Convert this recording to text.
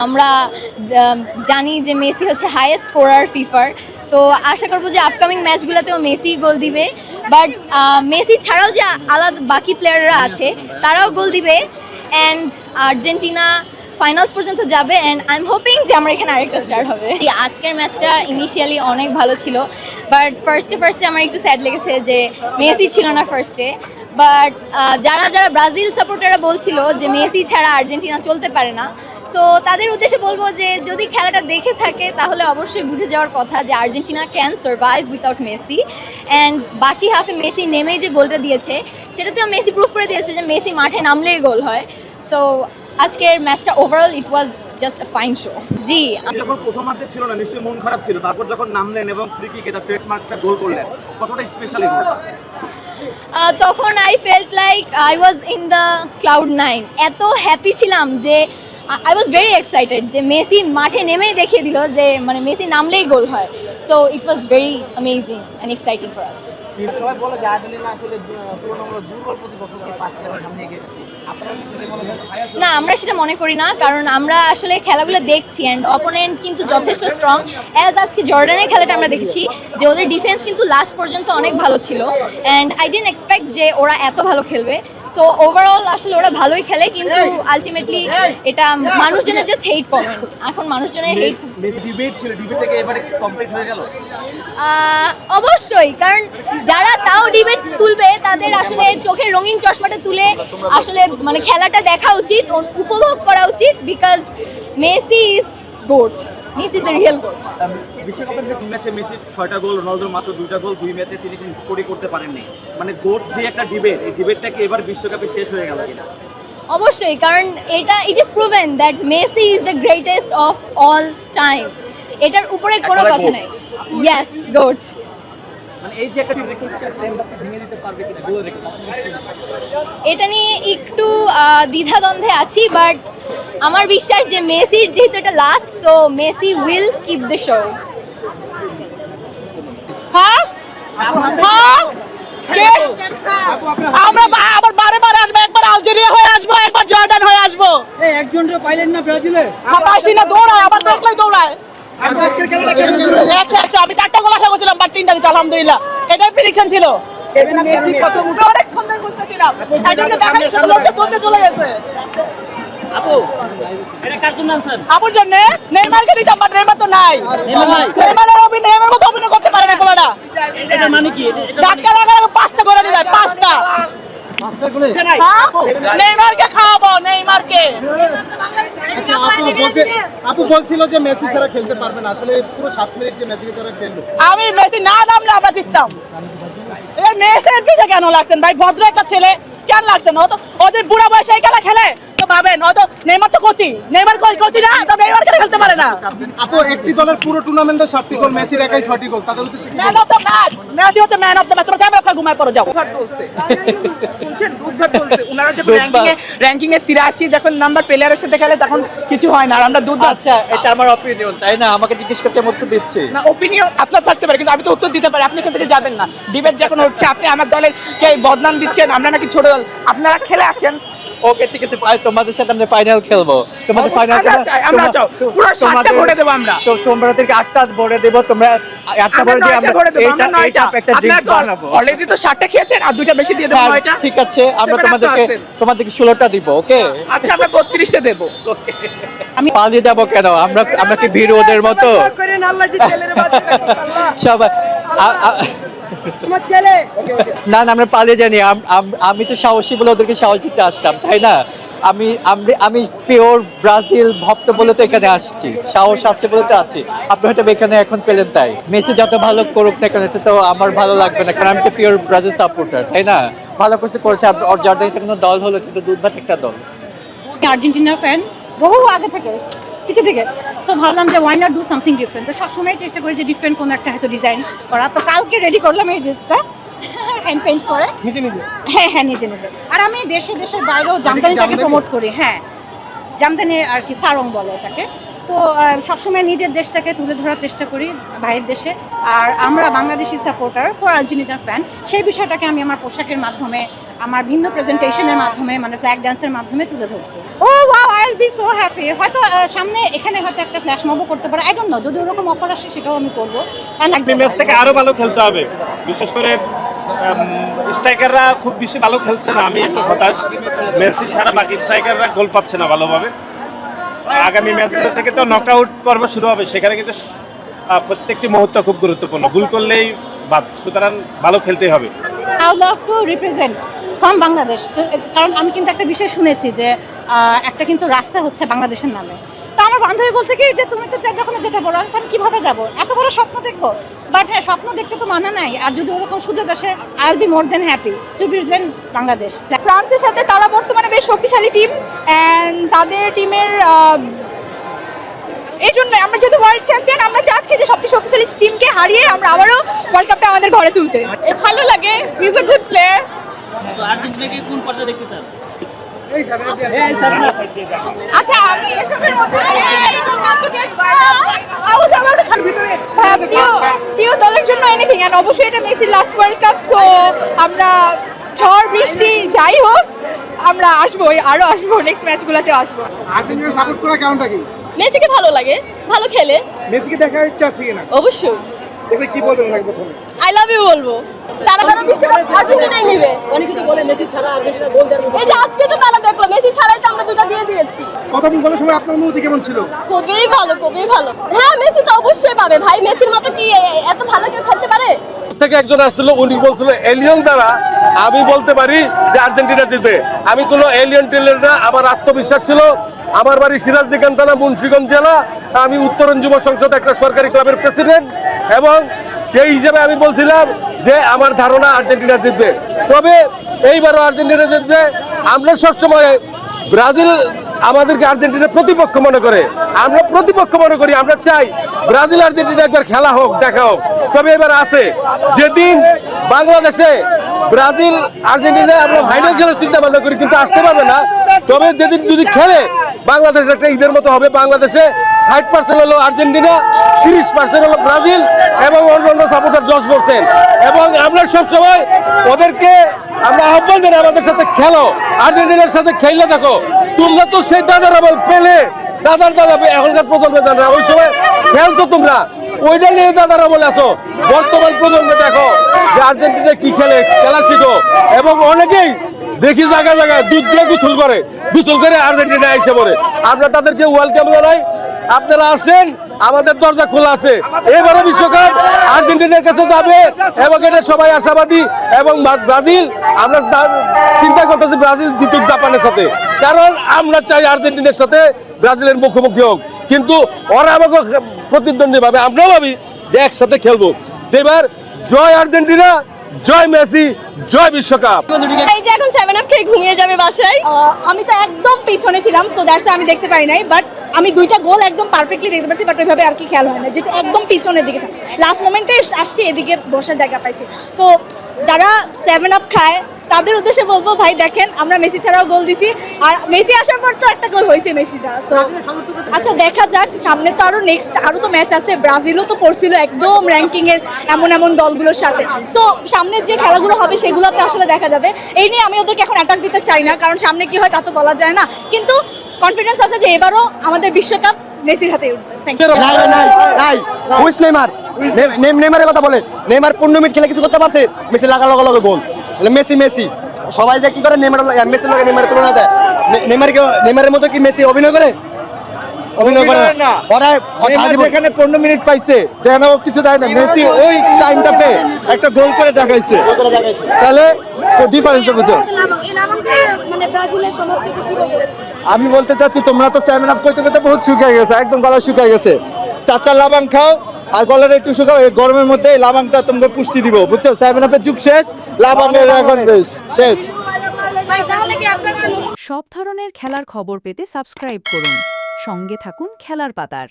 আমরা জানি যে মেসি হচ্ছে হাইয়েস্ট স্কোরার ফিফার, তো আশা করবো যে আপকামিং ম্যাচগুলোতেও মেসি গোল দিবে। বাট মেসি ছাড়াও যে আলাদা বাকি প্লেয়াররা আছে তারাও গোল দিবে, অ্যান্ড আর্জেন্টিনা ফাইনালস পর্যন্ত যাবে, অ্যান্ড আই এম হোপিং যে আমার এখানে আরেকটা স্টার্ট হবে। আজকের ম্যাচটা ইনিশিয়ালি অনেক ভালো ছিল, বাট ফার্স্টে আমার একটু স্যাড লেগেছে যে মেসি ছিল না ফার্স্টে। বাট যারা ব্রাজিল সাপোর্টাররা বলছিল যে মেসি ছাড়া আর্জেন্টিনা চলতে পারে না, সো তাদের উদ্দেশ্যে বলবো যে যদি খেলাটা দেখে থাকে তাহলে অবশ্যই বুঝে যাওয়ার কথা যে Argentina can survive without Messi. And বাকি হাফে মেসি নেমেই যে গোলটা দিয়েছে সেটাতেও মেসি প্রুফ করে দিয়েছে যে মেসি মাঠে নামলেই গোল হয়। সো আজকের ম্যাচটা overall it was just a fine show. জি, যখন প্রথমার্ধে ছিল না নিশ্চয়ই মন খারাপ ছিল, তারপর যখন নামলেন এবং ফ্রি কিকে তার ট্রেডমার্কটা গোল করলেন, কতটা স্পেশাল এই গোলটা? তখন I felt like I was in the cloud 9, এত হ্যাপি ছিলাম যে আই ওয়াজ ভেরি এক্সাইটেড যে মেসি মাঠে নেমেই দেখিয়ে দিল যে মানে মেসি নামলেই গোল হয়। So it was very amazing and exciting for us. সবাই বলে যে আর্জেন্টিনা আসলে তুলনামূলক দুর্বল প্রতিপক্ষকে পাচ্ছে সামনে এগিয়ে যাচ্ছে, আপনারা কি সেটা মনে করেন? না, আমরা সেটা মনে করি না, কারণ আমরা আসলে খেলাগুলো দেখছি অ্যান্ড অপোনেন্ট কিন্তু যথেষ্ট স্ট্রং। অ্যাজ আজকে জর্ডানের খেলাটা আমরা দেখেছি যে ওদের ডিফেন্স কিন্তু লাস্ট পর্যন্ত অনেক ভালো ছিল, অ্যান্ড আই ডিডন্ট এক্সপেক্ট যে ওরা এত ভালো খেলবে। সো ওভারঅল আসলে ওরা ভালোই খেলে, কিন্তু আলটিমেটলি এটা মানুষজনের জাস্ট হেট কমেন্ট। এখন মানুষজনের হেট ডিবেট ছিল, ডিবেট থেকে এবারে কমপ্লিট হয়ে গেল। অবশ্যই, কারণ যারা তাও ডিবেট তুলবে তাদের আসলে চোখের রঙিন চশমাটা তুলে আসলে মানে খেলাটা দেখা উচিত, উপভোগ করা উচিত, because Messi is goat, Messi is the real goat. বিশ্বকাপের যে ম্যাচে মেসি 6টা গোল, রোনালদোর মাত্র 2টা গোল, 2 ম্যাচে তিনি কোনো স্কোরই করতে পারেননি। মানে গোট যে একটা ডিবেট, এই ডিবেটটা কি এবার বিশ্বকাপে শেষ হয়ে গেল কিনা? অবশ্যই, কারণ এটা it is proven that Messi is the greatest of all time, এটার উপরে কোনো কথা নাই। Yes, goat. মানে এই যে একটা রেকর্ডটা ভেঙে দিতে পারবে কিনা গোল রেকর্ড? এটা নিয়ে একটু দ্বিধাদ্বন্দ্বে আছি, বাট আমার বিশ্বাস যে মেসির যেহেতু এটা last, so Messi will keep the show. হ্যাঁ হ্যাঁ, আমরা আবার বারে বারে আসবো, একবার আলজেরিয়া হয়ে আসবো, একবার জর্ডান হয়ে আসবো। একজনও পাইলেন না ব্রাজিলে? পাইছি না, দৌড়ায় আবার দেখলেই দৌড়ায়। আমি 4টা গোল আশা করছিলাম, বাট 3টা দিতে আলহামদুলিল্লাহ, এটাই প্রেডিকশন ছিল। অনেকক্ষণ ধরে বুঝতেছিলাম, একজনকে দেখাই শুধু লোকটা দৌড়তে চলে গেছে। আপুর জন্য নেইমারকে দিতাম, বাট নেইমার তো নাই। নেইমারের মতো অভিনয় করতে পারে না কোলাটা। এটা মানে কি? ডাক্তার লাগালে 5টা করে দিলাম, 5টা। নেইমারকে খাওয়াবো, নেইমারকে। আচ্ছা, আপু বলছিল যে মেসি ছাড়া খেলতে পারবে না, আসলে পুরো 7 মিনিট যে মেসি ছাড়া খেললো। আমি মেসি না নামলে আমরা জিততাম। এই মেসির পিছে কেন লাগছেন ভাই? ভদ্র একটা ছেলে কেন লাগছেন? ও তো ওদের বুড়া বয়সে এই খেলা খেলে তো ভাবেন, হয়তো নেইমার তো কোচি, নেইমার কোচি না, তো নেইমার কেন খেলতে পারে না? আপু একটি দলের পুরো টুর্নামেন্টে 7টি গোল, মেসির একাই 6টি গোল, তাদের হচ্ছে man of the match. Messi হচ্ছে ম্যান অফ দ্য ম্যাচ। তোমরা যাবে ঘুমায় পড়ো, যাও। শুনছেন দুধভাত বলছে ওনারা, যখন র্যাঙ্কিং এ 83 যখন নাম্বার প্লেয়ারের সাথে খেলে তখন কিছু হয় না, আর আমরা দুধ। আচ্ছা, এটা আমার অপিনিয়ন, তাই না? আমাকে জিজ্ঞেস করছে, আমি উত্তর দিচ্ছি। না, ওপিনিয়ন আপনার থাকতে পারে, কিন্তু আমি তো উত্তর দিতে পারি। আপনি এখান থেকে যাবেন না, ডিবেট যখন হচ্ছে আপনি আমার দলের কে বদনাম দিচ্ছেন, আমরা নাকি ছোট দল। আপনারা খেলে আসেন। ওকে, ঠিক আছে, তোমাদের সাথে আমরা ফাইনাল খেলবো। তোমাদের ফাইনাল আমরা চাও পুরো 7টা ভরে দেব আমরা। তো তোমাদেরকে 8টা ভরে দেব, তোমরা 8টা ভরে দিয়ে আমরা এটা একটা ড্রিঙ্কস বানাবো। অলরেডি তো 7টা খেয়েছেন, আর 2টা বেশি দিয়ে দেব। 9টা ঠিক আছে, আমরা তোমাদেরকে 16টা দিব। ওকে, আচ্ছা, আমরা 32টা দেব। ওকে। আমি পালিয়ে যাব কেন? আমরা কি ভীরু ওদের মতো? সবাই না না, আমরা পালিয়ে জানি। আমি তো সাহসী বলে ওদেরকে সাহস দিতে আসলাম, তাই না? আমি পিওর ব্রাজিল ভক্ত বলে তো এখানে আসছি, সাহস আছে বলে তো আছি। আপনি হয়তো এখানে এখন পেলেন তাই। মেসি যত ভালো করুক না কেন, তো আমার ভালো লাগবে না, কারণ আমি তো পিওর ব্রাজিল সাপোর্টার, তাই না? ভালো করেছে। আর জর্ডানে কোনো দল হলো, কিন্তু দুধভাত একটা দল। আর্জেন্টিনার ফ্যান বহু আগে থেকে, পিছিয়ে থেকে। সো ভাবলাম যে why not do something different. তো সবসময় চেষ্টা করি যে ডিফারেন্ট কোনো একটা হয়তো ডিজাইন করা। তো কালকে রেডি করলাম এই ড্রেসটা হ্যান্ড পেইন্ট করে, হ্যাঁ নিজে। আর আমি দেশের বাইরেও জামদানিটাকে প্রমোট করি। হ্যাঁ, জামদানি আর কি, সারং বলে এটাকে। তো সবসময় নিজের দেশটাকে তুলে ধরার চেষ্টা করি বাইরের দেশে। আর আমরা বাংলাদেশি সাপোর্টার ফর আর্জেন্টিনার ফ্যান, সেই বিষয়টাকে আমি আমার পোশাকের মাধ্যমে, আমার ভিন্ন প্রেজেন্টেশনের মাধ্যমে, মানে ফ্ল্যাগ ডান্সের মাধ্যমে তুলে ধরছি। Oh wow, I I be so happy. হয়তো সামনে এখানে হয়তো একটা ফ্ল্যাশ মবও করতে পারে, আই ডোন্ট নো, যদি ওরকম অফার আসে সেটাও আমি করবো। ম্যাচ থেকে আরো ভালো খেলতে হবে, বিশেষ করে স্ট্রাইকাররা খুব বেশি ভালো খেলছে না, আমি একটু হতাশ। মেসি ছাড়া বাকি স্ট্রাইকাররা গোল পাচ্ছে না ভালোভাবে। আগামী ম্যাচগুলো থেকে তো নকআউট পর্ব শুরু হবে, সেখানে কিন্তু প্রত্যেকটি মুহূর্ত খুব গুরুত্বপূর্ণ, ভুল করলেই বাদ, সুতরাং ভালো খেলতেই হবে। I love to represent from Bangladesh, কারণ আমি কিন্তু একটা বিষয় শুনেছি যে একটা কিন্তু রাস্তা হচ্ছে বাংলাদেশের নামে। তো আমার বান্ধবী বলছে কি যে তুমি তো যখন যেতে বলো, আমি কীভাবে যাবো, এত বড় স্বপ্ন দেখবো। বাট হ্যাঁ, স্বপ্ন দেখতে তো মানা নাই, আর যদি ওরকম সুযোগ আসে I will be more than happy to represent Bangladesh. ফ্রান্সের সাথে তারা বর্তমানে বেশ শক্তিশালী টিম, অ্যান্ড তাদের টিমের এই জন্য আমরা যেহেতু ওয়ার্ল্ড চ্যাম্পিয়ন, আমরা চাচ্ছি যে সবচেয়ে শক্তিশালী টিমকে হারিয়ে আমরা আবারও ওয়ার্ল্ড কাপটা আমাদের ঘরে তুলতে। ভালো লাগে, he is a good player. আর্জেন্টিনাকে কোন পর্যায়ে দেখতে চান? আচ্ছা, আমি এসবের মধ্যে প্রিয় দলের জন্য এনিথিং, এন্ড অবশ্যই এটা মেসির লাস্ট ওয়ার্ল্ড কাপ, সো আমরা ঝড় বৃষ্টি যাই হোক আমরা আসবো, আরো আসবো, নেক্সট ম্যাচগুলোতেও আসবো। আর্জেন্টিনা সাপোর্ট করা কেমনটা কি? মেসিকে ভালো লাগে, ভালো খেলে, মেসিকে দেখার ইচ্ছা আছে কিনা? অবশ্যই। এটা কি বলবেন লাগবে প্রথমে? আই লাভ ইউ বলবো। তারা কারো বিশ্বকাপ আর্জেন্টিনাই নেবে। অনেকে তো বলে মেসি ছাড়া আর্জেন্টিনা গোল দেবে। এই যে আজকে তো তারা দেখলো মেসি ছাড়াই তো আমরা দুটো দিয়ে দিয়েছি। প্রথম গোলের সময় আপনার অনুভূতি কেমন ছিল? খুবই ভালো, খুবই ভালো। হ্যাঁ, মেসি তো অবশ্যই পাবে ভাই, মেসির মতো কি এত ভালো কেউ খেলতে পারে? থেকে একজন আসছিল, উনি বলছিল এলিয়ন দ্বারা আমি বলতে পারি যে আর্জেন্টিনা জিতবে। আমি কোনো এলিয়ন টেলিয়ন না, আমার আত্মবিশ্বাস ছিল। আমার বাড়ি সিরাজদিখান থানা, মুন্সিগঞ্জ জেলা। আমি উত্তরণ যুব সংসদ একটা সরকারি ক্লাবের প্রেসিডেন্ট, এবং সেই হিসেবে আমি বলছিলাম যে আমার ধারণা আর্জেন্টিনা জিতবে। তবে এইবারও আর্জেন্টিনা জিতবে। আমরা সবসময় ব্রাজিল আমাদেরকে আর্জেন্টিনার প্রতিপক্ষ মনে করে, আমরা প্রতিপক্ষ মনে করি। আমরা চাই ব্রাজিল আর্জেন্টিনা একবার খেলা হোক, দেখা হোক। তবে এবার আছে যেদিন বাংলাদেশে ব্রাজিল আর্জেন্টিনা আমরা ফাইনাল খেলার চিন্তা ভাবনা করি, কিন্তু আসতে পারবে না। তবে যেদিন যদি খেলে বাংলাদেশ একটা ঈদের মতো হবে। বাংলাদেশে 60% হলো আর্জেন্টিনা, 30% হলো ব্রাজিল, এবং অন্যান্য সাপোর্টার 10%। এবং আমরা সবসময় ওদেরকে আমরা আহ্বান জানাই আমাদের সাথে খেলো, আর্জেন্টিনার সাথে খেললে দেখো। তোমরা তো সেই দাদার আমল পেলে, দাদার দাদা এখনকার প্রজন্মের দাদা, ওই সময় খেলছো তোমরা, ওইটা নিয়ে দাদার আমলে আসো। বর্তমান প্রজন্মে দেখো যে আর্জেন্টিনা কি খেলে, খেলা শিখো। এবং অনেকেই দেখি জায়গায় জায়গায় দুধ দিয়ে গোসল করে আর্জেন্টিনা এসে পড়ে। আমরা তাদেরকে ওয়েলকাম জানাই, আপনারা আসেন, আমাদের দরজা খোলা আছে। এবারে বিশ্বকাপ আর্জেন্টিনার কাছে যাবে, এবং এটা সবাই আশাবাদী। এবং ব্রাজিল, আমরা চিন্তা করতেছি ব্রাজিল জিতুক জাপানের সাথে, কারণ আমরা চাই আর্জেন্টিনার সাথে ব্রাজিলের মুখোমুখি হোক। কিন্তু ওরা আমাকে প্রতিদ্বন্দ্বী ভাবে, আমরাও ভাবি যে একসাথে খেলবো। এবার জয় আর্জেন্টিনা, জয় মেসি, জয় বিশ্বকাপ। এই যে এখন 7 আপ খেয়ে ঘুমিয়ে যাবে বাসায়। আমি তো একদম পিছনে ছিলাম, সো দ্যাটস আমি দেখতে পাই নাই, বাট আমি দুইটা গোল একদম পারফেক্টলি দেখতে পাচ্ছি, বাট ওইভাবে আর কি খেয়াল হয় না, যেটা একদম পিছনের দিকে লাস্ট মোমেন্টে আসছি, এদিকে বসার জায়গা পাইছি। তো যারা 7 আপ খায় তাদের উদ্দেশ্যে বলবো, ভাই দেখেন আমরা মেসি ছাড়াও গোল দিছি, আর মেসি আসার পর তো একটা গোল হয়েছে মেসি দা। সো আচ্ছা, দেখা যাক, সামনে তো আরো নেক্সট আরো তো ম্যাচ আছে। ব্রাজিলও তো পড়ছিল একদম র্যাঙ্কিং এর এমন দলগুলোর সাথে। সো সামনের যে খেলাগুলো হবে সেগুলোতে আসলে দেখা যাবে। এই নিয়ে আমি ওদেরকে এখন অ্যাটাক দিতে চাই না, কারণ সামনে কি হয় তা তো বলা যায় না, কিন্তু কনফিডেন্স আছে যে এবারও আমাদের বিশ্বকাপ মেসির হাতে উঠবে। Thank you. নেইমারের কথা বলে, নেইমার 15 মিনিট খেলে কিছু করতে পারছে, মেসি লাগা গোল। মেসি সবাই যে কি করে মেসির লগে নেইমারের তুলনা দেয়। নেইমারের মতো কি মেসি অভিনয় করে না। ওরা এখানে 15 মিনিট পাইছে, যেখানে ও কিছু দেয় না। মেসি ওই টাইমটা পেয়ে একটা গোল করে দেখাইছে, তাহলে ডিফারেন্সটা বুঝো। আমি বলতে চাচ্ছি, তোমরা তো 7 আপ করতে করতে বহুত শুকিয়ে গেছে, একদম গলা শুকিয়ে গেছে। 4 লাবাং খাও, আর গলার একটু শুকাও। এই গরমের মধ্যে লাবাংটা তোমাকে পুষ্টি দিব, বুঝছো? 7 আপের যুগ শেষ, লাবাংয়ের এখন শেষ। সব ধরনের খেলার খবর পেতে সাবস্ক্রাইব করুন, সঙ্গে থাকুন খেলার পাতার।